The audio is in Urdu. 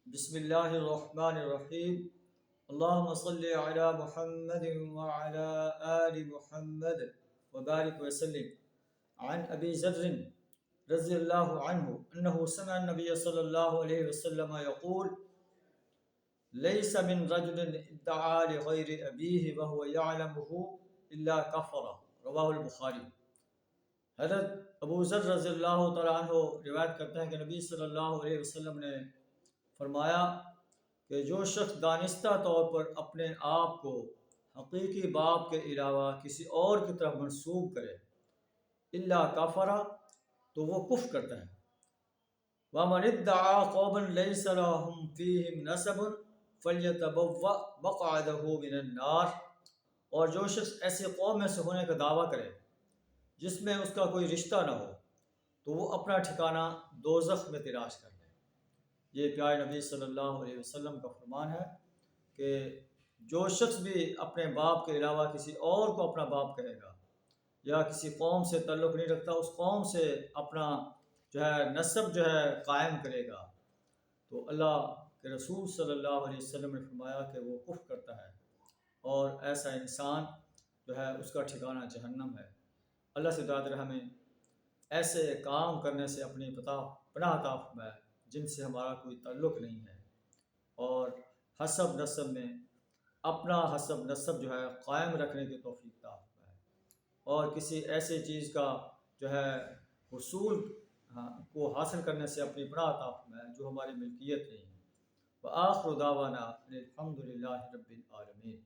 بسم اللہ الرحمن الرحیم اللہم صلی علی محمد وعلی آل محمد وبارک وسلم عن ابی ذر رضی اللہ عنہ انہ سمع النبی صلی اللہ علیہ وسلم یقول لیس من رجل ادعا لغیر ابیہ وهو یعلمہ الا کفر رواہ البخاری۔ حضرت ابو ذر رضی اللہ تعالیٰ عنہ روایت کرتے ہیں کہ نبی صلی اللہ علیہ وسلم نے فرمایا کہ جو شخص دانستہ طور پر اپنے آپ کو حقیقی باپ کے علاوہ کسی اور کی طرف منسوب کرے الا کافرا تو وہ کفر کرتا ہے۔ وَمَنِ ادَّعَا قَوْمًا لَيْسَ لَهُمْ فِيهِمْ نَسَبٌ فَلْيَتَبَوَّأْ مَقْعَدَهُ مِنَ النَّارِ، اور جو شخص ایسے قوم میں سے ہونے کا دعویٰ کرے جس میں اس کا کوئی رشتہ نہ ہو تو وہ اپنا ٹھکانہ دوزخ میں تلاش کر لے۔ یہ پیارے نبی صلی اللہ علیہ وسلم کا فرمان ہے کہ جو شخص بھی اپنے باپ کے علاوہ کسی اور کو اپنا باپ کہے گا یا کسی قوم سے تعلق نہیں رکھتا، اس قوم سے اپنا نسب قائم کرے گا تو اللہ کے رسول صلی اللہ علیہ وسلم نے فرمایا کہ وہ کفر کرتا ہے، اور ایسا انسان اس کا ٹھکانہ جہنم ہے۔ اللہ سے دعا ہے ہمیں ایسے کام کرنے سے اپنی پناہ عطا فرمائے جن سے ہمارا کوئی تعلق نہیں ہے، اور حسب نسب میں اپنا حسب نسب قائم رکھنے کی توفیق عطا فرمائے، اور کسی ایسے چیز کا حصول کو حاصل کرنے سے اپنی پناہ عطا فرمائے جو ہماری ملکیت نہیں ہے۔ وآخر دعوانا الحمد للہ رب العالمین۔